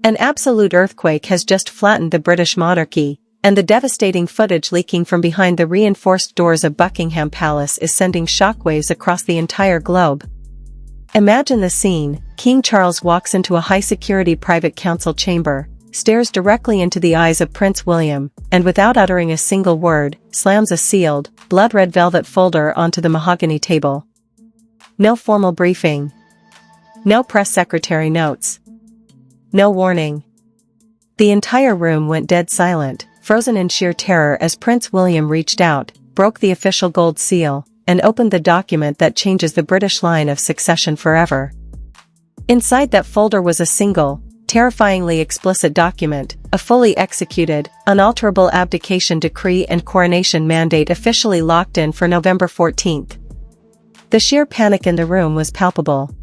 An absolute earthquake has just flattened the British monarchy, and the devastating footage leaking from behind the reinforced doors of Buckingham Palace is sending shockwaves across the entire globe. Imagine the scene. King Charles walks into a high-security private council chamber, stares directly into the eyes of Prince William, and without uttering a single word, slams a sealed, blood-red velvet folder onto the mahogany table. No formal briefing. No press secretary notes. No warning. The entire room went dead silent, frozen in sheer terror as Prince William reached out, broke the official gold seal, and opened the document that changes the British line of succession forever. Inside that folder was a single, terrifyingly explicit document, a fully executed, unalterable abdication decree and coronation mandate officially locked in for November 14th. The sheer panic in the room was palpable.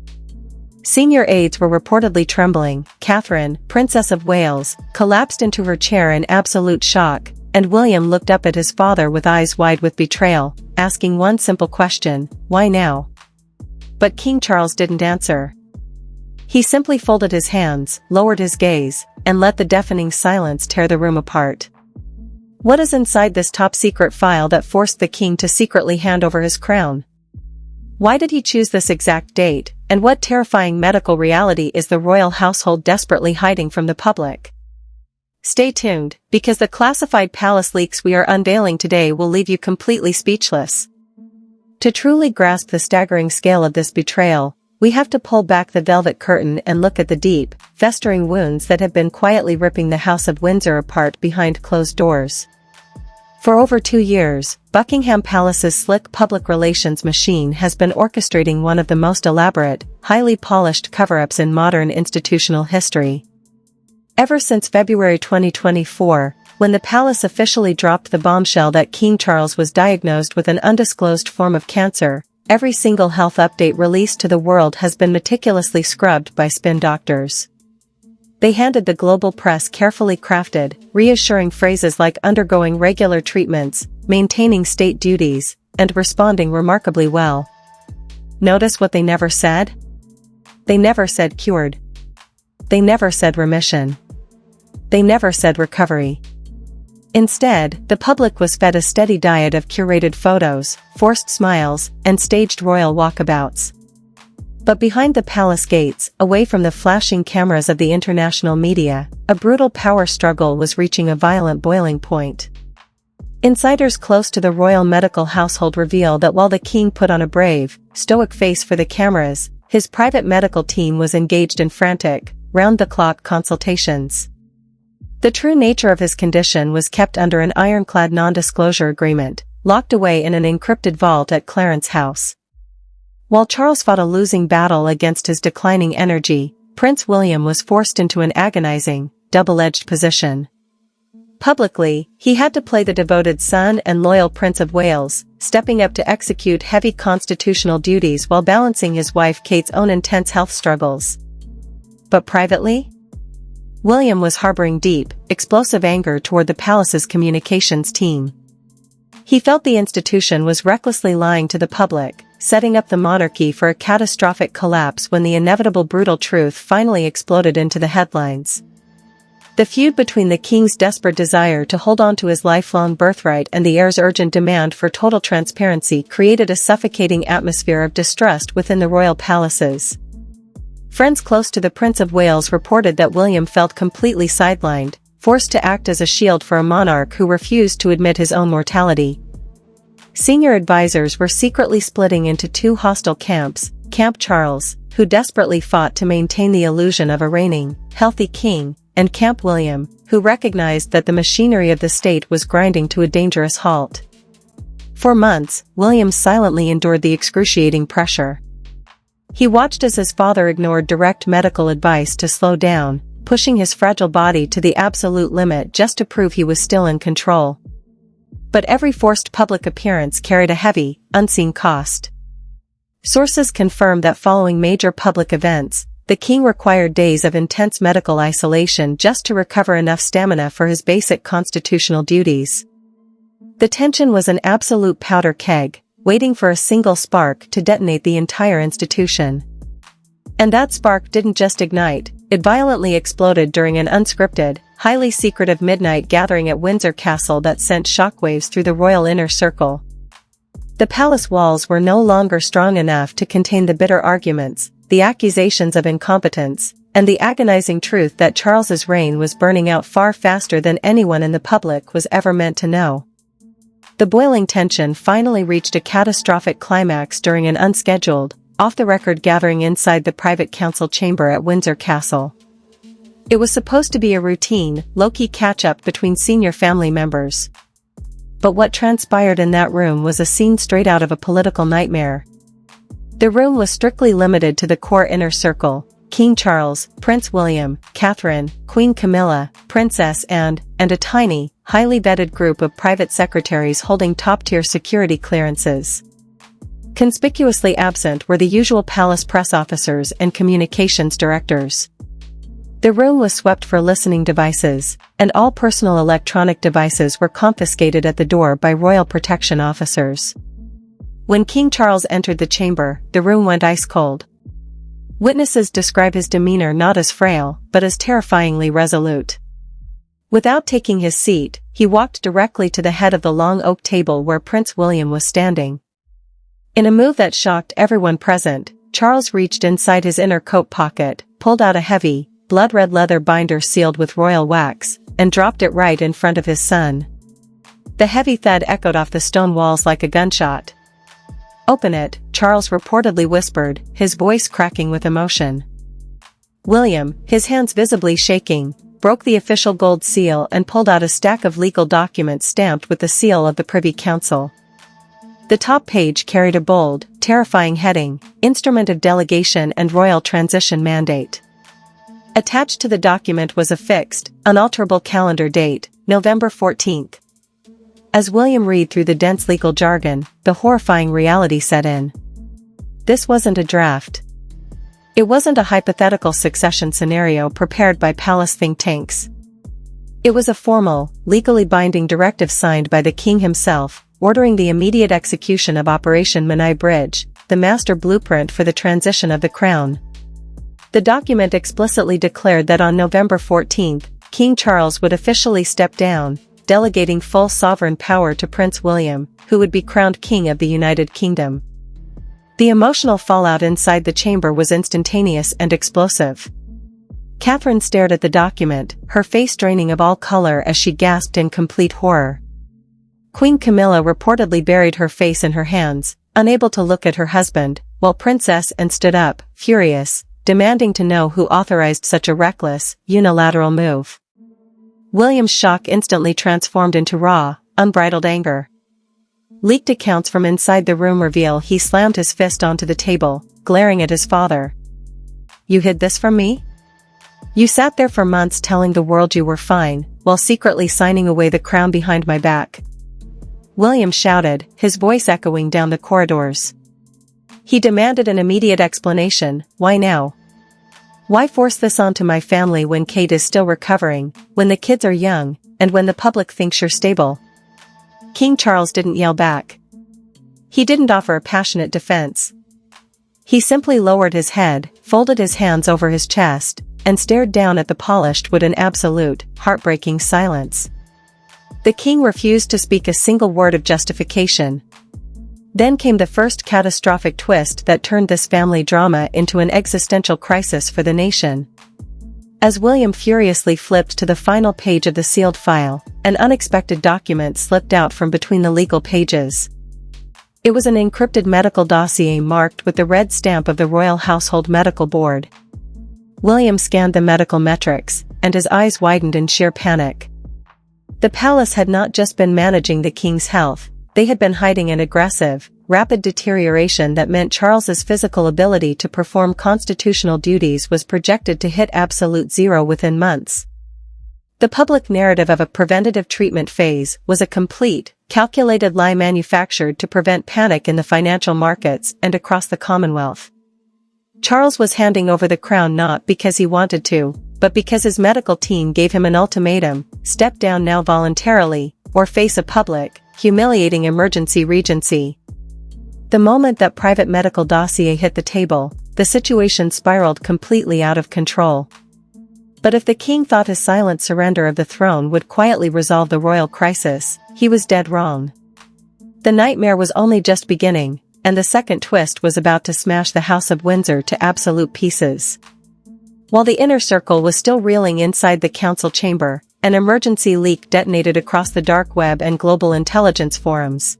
Senior aides were reportedly trembling. Catherine, Princess of Wales, collapsed into her chair in absolute shock, and William looked up at his father with eyes wide with betrayal, asking one simple question: why now? But King Charles didn't answer. He simply folded his hands, lowered his gaze, and let the deafening silence tear the room apart. What is inside this top-secret file that forced the king to secretly hand over his crown? Why did he choose this exact date, and what terrifying medical reality is the royal household desperately hiding from the public? Stay tuned, because the classified palace leaks we are unveiling today will leave you completely speechless. To truly grasp the staggering scale of this betrayal, we have to pull back the velvet curtain and look at the deep, festering wounds that have been quietly ripping the House of Windsor apart behind closed doors. For over 2 years, Buckingham Palace's slick public relations machine has been orchestrating one of the most elaborate, highly polished cover-ups in modern institutional history. Ever since February 2024, when the palace officially dropped the bombshell that King Charles was diagnosed with an undisclosed form of cancer, every single health update released to the world has been meticulously scrubbed by spin doctors. They handed the global press carefully crafted, reassuring phrases like undergoing regular treatments, maintaining state duties, and responding remarkably well. Notice what they never said? They never said cured. They never said remission. They never said recovery. Instead, the public was fed a steady diet of curated photos, forced smiles, and staged royal walkabouts. But behind the palace gates, away from the flashing cameras of the international media, a brutal power struggle was reaching a violent boiling point. Insiders close to the royal medical household reveal that while the king put on a brave, stoic face for the cameras, his private medical team was engaged in frantic, round-the-clock consultations. The true nature of his condition was kept under an ironclad non-disclosure agreement, locked away in an encrypted vault at Clarence House. While Charles fought a losing battle against his declining energy, Prince William was forced into an agonizing, double-edged position. Publicly, he had to play the devoted son and loyal Prince of Wales, stepping up to execute heavy constitutional duties while balancing his wife Kate's own intense health struggles. But privately? William was harboring deep, explosive anger toward the palace's communications team. He felt the institution was recklessly lying to the public, setting up the monarchy for a catastrophic collapse when the inevitable brutal truth finally exploded into the headlines. The feud between the king's desperate desire to hold on to his lifelong birthright and the heir's urgent demand for total transparency created a suffocating atmosphere of distrust within the royal palaces. Friends close to the Prince of Wales reported that William felt completely sidelined, forced to act as a shield for a monarch who refused to admit his own mortality. Senior advisors were secretly splitting into two hostile camps: Camp Charles, who desperately fought to maintain the illusion of a reigning, healthy king, and Camp William, who recognized that the machinery of the state was grinding to a dangerous halt. For months, William silently endured the excruciating pressure. He watched as his father ignored direct medical advice to slow down, pushing his fragile body to the absolute limit just to prove he was still in control. But every forced public appearance carried a heavy, unseen cost. Sources confirmed that following major public events, the king required days of intense medical isolation just to recover enough stamina for his basic constitutional duties. The tension was an absolute powder keg, waiting for a single spark to detonate the entire institution. And that spark didn't just ignite, it violently exploded during an unscripted, highly secretive midnight gathering at Windsor Castle that sent shockwaves through the royal inner circle. The palace walls were no longer strong enough to contain the bitter arguments, the accusations of incompetence, and the agonizing truth that Charles's reign was burning out far faster than anyone in the public was ever meant to know. The boiling tension finally reached a catastrophic climax during an unscheduled, off-the-record gathering inside the private council chamber at Windsor Castle. It was supposed to be a routine, low-key catch-up between senior family members. But what transpired in that room was a scene straight out of a political nightmare. The room was strictly limited to the core inner circle: King Charles, Prince William, Catherine, Queen Camilla, Princess Anne, and a tiny, highly vetted group of private secretaries holding top-tier security clearances. Conspicuously absent were the usual palace press officers and communications directors. The room was swept for listening devices, and all personal electronic devices were confiscated at the door by royal protection officers. When King Charles entered the chamber, the room went ice cold. Witnesses describe his demeanor not as frail, but as terrifyingly resolute. Without taking his seat, he walked directly to the head of the long oak table where Prince William was standing. In a move that shocked everyone present, Charles reached inside his inner coat pocket, pulled out a heavy, blood-red leather binder sealed with royal wax, and dropped it right in front of his son. The heavy thud echoed off the stone walls like a gunshot. "Open it," Charles reportedly whispered, his voice cracking with emotion. William, his hands visibly shaking, broke the official gold seal and pulled out a stack of legal documents stamped with the seal of the Privy Council. The top page carried a bold, terrifying heading: Instrument of Delegation and Royal Transition Mandate. Attached to the document was a fixed, unalterable calendar date, November 14th. As William read through the dense legal jargon, the horrifying reality set in. This wasn't a draft. It wasn't a hypothetical succession scenario prepared by palace think tanks. It was a formal, legally binding directive signed by the king himself, ordering the immediate execution of Operation Menai Bridge, the master blueprint for the transition of the crown. The document explicitly declared that on November 14th, King Charles would officially step down, delegating full sovereign power to Prince William, who would be crowned King of the United Kingdom. The emotional fallout inside the chamber was instantaneous and explosive. Catherine stared at the document, her face draining of all color as she gasped in complete horror. Queen Camilla reportedly buried her face in her hands, unable to look at her husband, while Princess Anne stood up, furious, demanding to know who authorized such a reckless, unilateral move. William's shock instantly transformed into raw, unbridled anger. Leaked accounts from inside the room reveal he slammed his fist onto the table, glaring at his father. "You hid this from me? You sat there for months telling the world you were fine, while secretly signing away the crown behind my back." William shouted, his voice echoing down the corridors. He demanded an immediate explanation. Why now? Why force this onto my family when Kate is still recovering, when the kids are young, and when the public thinks you're stable? King Charles didn't yell back. He didn't offer a passionate defense. He simply lowered his head, folded his hands over his chest, and stared down at the polished wood in absolute, heartbreaking silence. The king refused to speak a single word of justification. Then came the first catastrophic twist that turned this family drama into an existential crisis for the nation. As William furiously flipped to the final page of the sealed file, an unexpected document slipped out from between the legal pages. It was an encrypted medical dossier marked with the red stamp of the Royal Household Medical Board. William scanned the medical metrics, and his eyes widened in sheer panic. The palace had not just been managing the king's health, they had been hiding an aggressive, rapid deterioration that meant Charles's physical ability to perform constitutional duties was projected to hit absolute zero within months. The public narrative of a preventative treatment phase was a complete, calculated lie manufactured to prevent panic in the financial markets and across the Commonwealth. Charles was handing over the crown not because he wanted to, but because his medical team gave him an ultimatum: step down now voluntarily, or face a public, humiliating emergency regency. The moment that private medical dossier hit the table, the situation spiraled completely out of control. But if the king thought his silent surrender of the throne would quietly resolve the royal crisis, he was dead wrong. The nightmare was only just beginning, and the second twist was about to smash the House of Windsor to absolute pieces. While the inner circle was still reeling inside the council chamber, an emergency leak detonated across the dark web and global intelligence forums.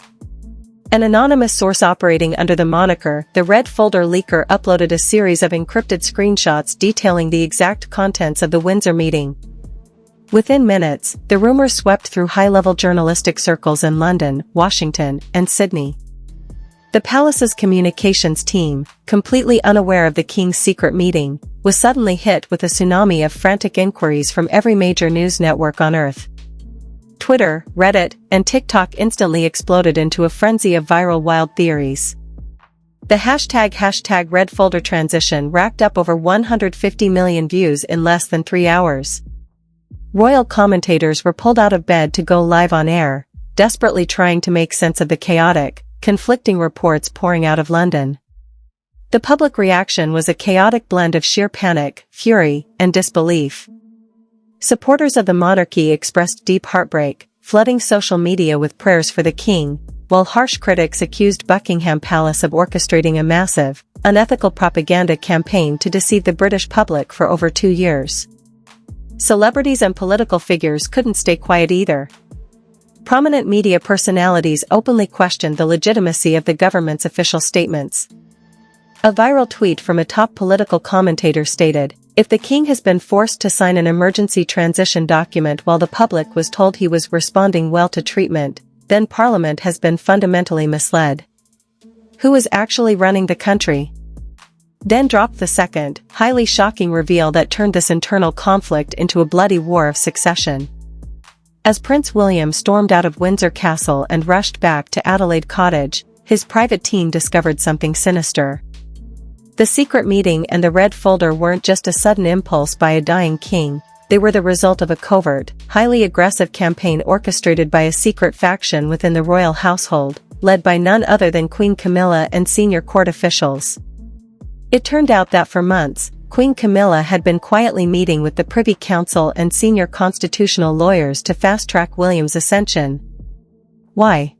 An anonymous source operating under the moniker The Red Folder Leaker uploaded a series of encrypted screenshots detailing the exact contents of the Windsor meeting. Within minutes, the rumors swept through high-level journalistic circles in London, Washington, and Sydney. The palace's communications team, completely unaware of the king's secret meeting, was suddenly hit with a tsunami of frantic inquiries from every major news network on Earth. Twitter, Reddit, and TikTok instantly exploded into a frenzy of viral wild theories. The hashtag Red Folder transition racked up over 150 million views in less than 3 hours. Royal commentators were pulled out of bed to go live on air, desperately trying to make sense of the chaotic, conflicting reports pouring out of London. The public reaction was a chaotic blend of sheer panic, fury, and disbelief. Supporters of the monarchy expressed deep heartbreak, flooding social media with prayers for the king, while harsh critics accused Buckingham Palace of orchestrating a massive, unethical propaganda campaign to deceive the British public for over 2 years. Celebrities and political figures couldn't stay quiet either. Prominent media personalities openly questioned the legitimacy of the government's official statements. A viral tweet from a top political commentator stated, "If the king has been forced to sign an emergency transition document while the public was told he was responding well to treatment, then Parliament has been fundamentally misled. Who is actually running the country?" Then dropped the second, highly shocking reveal that turned this internal conflict into a bloody war of succession. As Prince William stormed out of Windsor Castle and rushed back to Adelaide Cottage, his private team discovered something sinister. The secret meeting and the red folder weren't just a sudden impulse by a dying king, they were the result of a covert, highly aggressive campaign orchestrated by a secret faction within the royal household, led by none other than Queen Camilla and senior court officials. It turned out that for months, Queen Camilla had been quietly meeting with the Privy Council and senior constitutional lawyers to fast-track William's ascension. Why?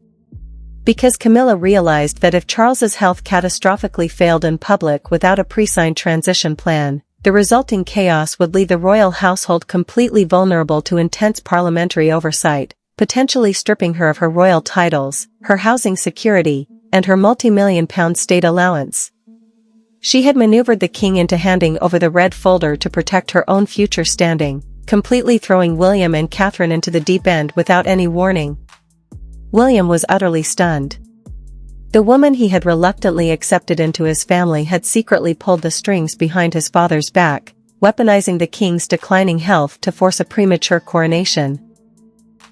Because Camilla realized that if Charles's health catastrophically failed in public without a pre-signed transition plan, the resulting chaos would leave the royal household completely vulnerable to intense parliamentary oversight, potentially stripping her of her royal titles, her housing security, and her multi-million-pound state allowance. She had maneuvered the king into handing over the red folder to protect her own future standing, completely throwing William and Catherine into the deep end without any warning. William was utterly stunned. The woman he had reluctantly accepted into his family had secretly pulled the strings behind his father's back, weaponizing the king's declining health to force a premature coronation.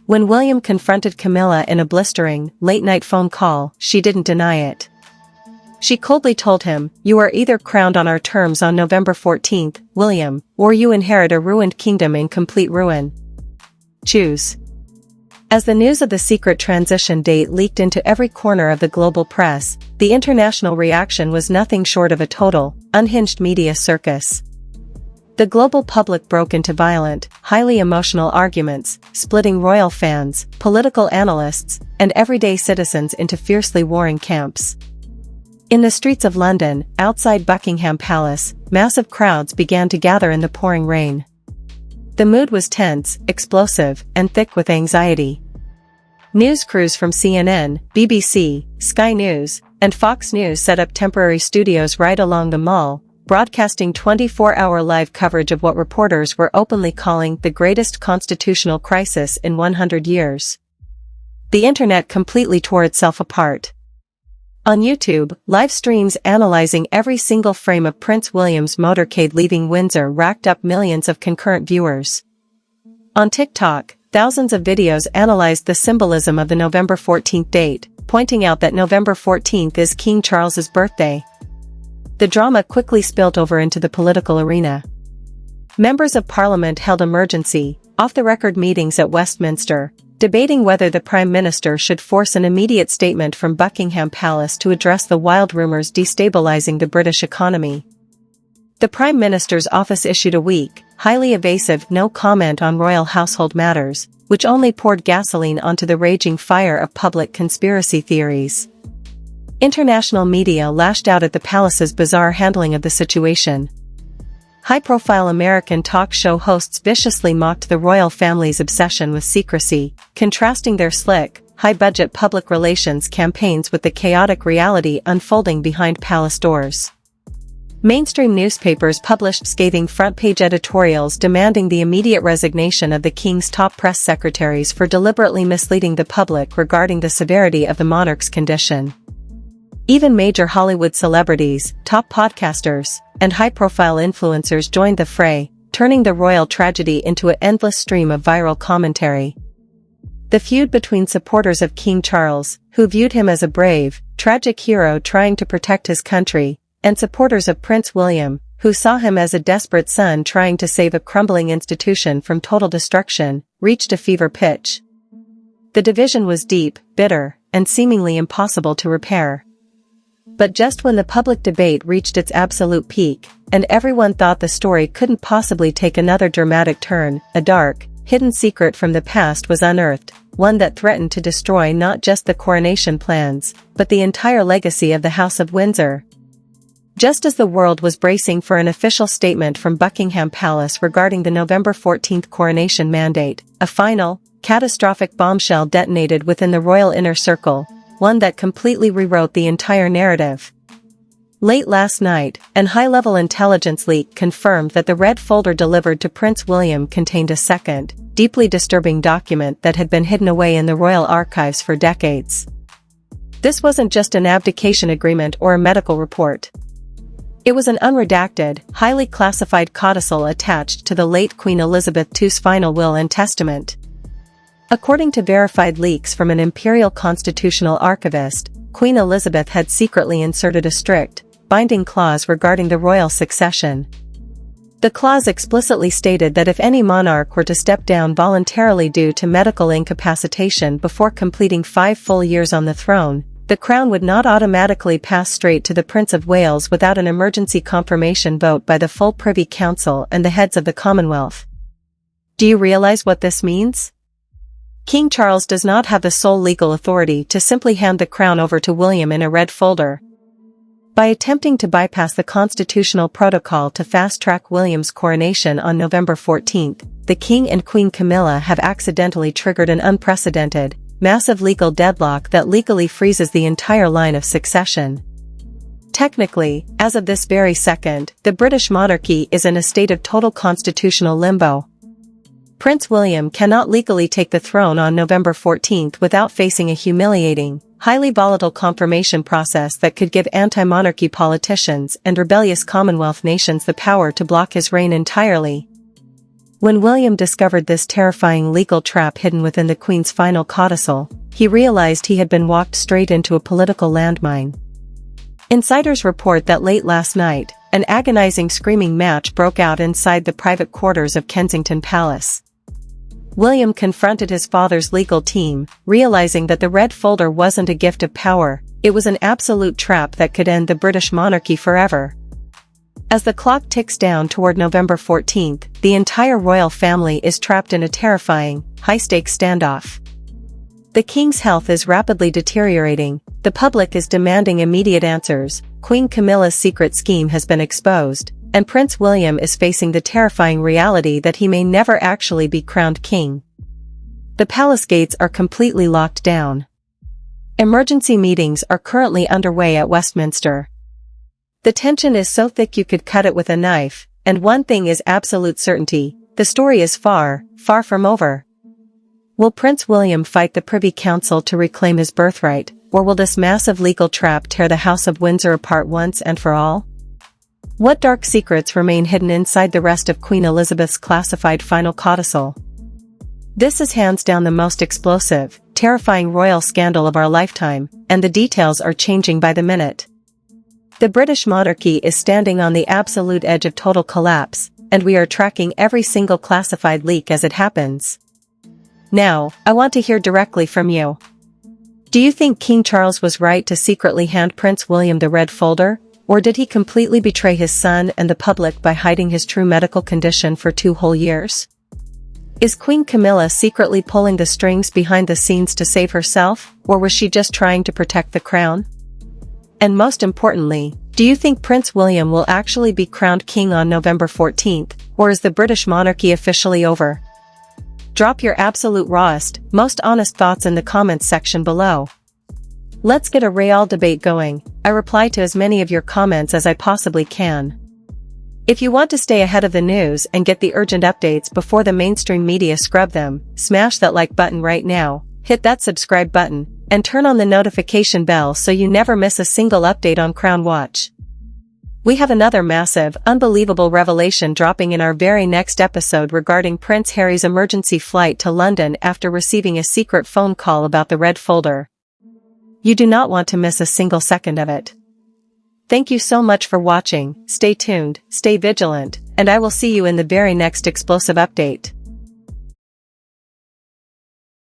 When William confronted Camilla in a blistering, late-night phone call, she didn't deny it. She coldly told him, "You are either crowned on our terms on November 14th, William, or you inherit a ruined kingdom in complete ruin. Choose." As the news of the secret transition date leaked into every corner of the global press, the international reaction was nothing short of a total, unhinged media circus. The global public broke into violent, highly emotional arguments, splitting royal fans, political analysts, and everyday citizens into fiercely warring camps. In the streets of London, outside Buckingham Palace, massive crowds began to gather in the pouring rain. The mood was tense, explosive, and thick with anxiety. News crews from CNN, BBC, Sky News, and Fox News set up temporary studios right along the Mall, broadcasting 24-hour live coverage of what reporters were openly calling the greatest constitutional crisis in 100 years. The internet completely tore itself apart. On YouTube, live streams analyzing every single frame of Prince William's motorcade leaving Windsor racked up millions of concurrent viewers. On TikTok, thousands of videos analyzed the symbolism of the November 14th date, pointing out that November 14th is King Charles's birthday. The drama quickly spilled over into the political arena. Members of Parliament held emergency, off-the-record meetings at Westminster, debating whether the Prime Minister should force an immediate statement from Buckingham Palace to address the wild rumours destabilising the British economy. The Prime Minister's office issued a weak, highly evasive no comment on royal household matters, which only poured gasoline onto the raging fire of public conspiracy theories. International media lashed out at the palace's bizarre handling of the situation. High-profile American talk show hosts viciously mocked the royal family's obsession with secrecy, contrasting their slick, high-budget public relations campaigns with the chaotic reality unfolding behind palace doors. Mainstream newspapers published scathing front-page editorials demanding the immediate resignation of the king's top press secretaries for deliberately misleading the public regarding the severity of the monarch's condition. Even major Hollywood celebrities, top podcasters, and high-profile influencers joined the fray, turning the royal tragedy into an endless stream of viral commentary. The feud between supporters of King Charles, who viewed him as a brave, tragic hero trying to protect his country, and supporters of Prince William, who saw him as a desperate son trying to save a crumbling institution from total destruction, reached a fever pitch. The division was deep, bitter, and seemingly impossible to repair. But just when the public debate reached its absolute peak, and everyone thought the story couldn't possibly take another dramatic turn, a dark, hidden secret from the past was unearthed, one that threatened to destroy not just the coronation plans, but the entire legacy of the House of Windsor. Just as the world was bracing for an official statement from Buckingham Palace regarding the November 14 coronation mandate, a final, catastrophic bombshell detonated within the royal inner circle, one that completely rewrote the entire narrative. Late last night, an high-level intelligence leak confirmed that the red folder delivered to Prince William contained a second, deeply disturbing document that had been hidden away in the royal archives for decades. This wasn't just an abdication agreement or a medical report. It was an unredacted, highly classified codicil attached to the late Queen Elizabeth II's final will and testament. According to verified leaks from an imperial constitutional archivist, Queen Elizabeth had secretly inserted a strict, binding clause regarding the royal succession. The clause explicitly stated that if any monarch were to step down voluntarily due to medical incapacitation before completing 5 full years on the throne, the crown would not automatically pass straight to the Prince of Wales without an emergency confirmation vote by the full Privy Council and the heads of the Commonwealth. Do you realize what this means? King Charles does not have the sole legal authority to simply hand the crown over to William in a red folder. By attempting to bypass the constitutional protocol to fast-track William's coronation on November 14, the King and Queen Camilla have accidentally triggered an unprecedented, massive legal deadlock that legally freezes the entire line of succession. Technically, as of this very second, the British monarchy is in a state of total constitutional limbo. Prince William cannot legally take the throne on November 14 without facing a humiliating, highly volatile confirmation process that could give anti-monarchy politicians and rebellious Commonwealth nations the power to block his reign entirely. When William discovered this terrifying legal trap hidden within the Queen's final codicil, he realized he had been walked straight into a political landmine. Insiders report that late last night, an agonizing screaming match broke out inside the private quarters of Kensington Palace. William confronted his father's legal team, realizing that the red folder wasn't a gift of power, it was an absolute trap that could end the British monarchy forever. As the clock ticks down toward November 14, the entire royal family is trapped in a terrifying, high-stakes standoff. The king's health is rapidly deteriorating, the public is demanding immediate answers, Queen Camilla's secret scheme has been exposed, and Prince William is facing the terrifying reality that he may never actually be crowned king. The palace gates are completely locked down. Emergency meetings are currently underway at Westminster. The tension is so thick you could cut it with a knife, and one thing is absolute certainty, the story is far, far from over. Will Prince William fight the Privy Council to reclaim his birthright, or will this massive legal trap tear the House of Windsor apart once and for all? What dark secrets remain hidden inside the rest of Queen Elizabeth's classified final codicil? This is hands down the most explosive, terrifying royal scandal of our lifetime, and the details are changing by the minute. The British monarchy is standing on the absolute edge of total collapse, and we are tracking every single classified leak as it happens. Now, I want to hear directly from you. Do you think King Charles was right to secretly hand Prince William the red folder, or did he completely betray his son and the public by hiding his true medical condition for 2 whole years? Is Queen Camilla secretly pulling the strings behind the scenes to save herself, or was she just trying to protect the crown? And most importantly, do you think Prince William will actually be crowned king on November 14th, or is the British monarchy officially over? Drop your absolute rawest, most honest thoughts in the comments section below. Let's get a real debate going. I reply to as many of your comments as I possibly can. If you want to stay ahead of the news and get the urgent updates before the mainstream media scrub them, smash that like button right now, hit that subscribe button, and turn on the notification bell so you never miss a single update on Crown Watch. We have another massive, unbelievable revelation dropping in our very next episode regarding Prince Harry's emergency flight to London after receiving a secret phone call about the red folder. You do not want to miss a single second of it. Thank you so much for watching, stay tuned, stay vigilant, and I will see you in the very next explosive update.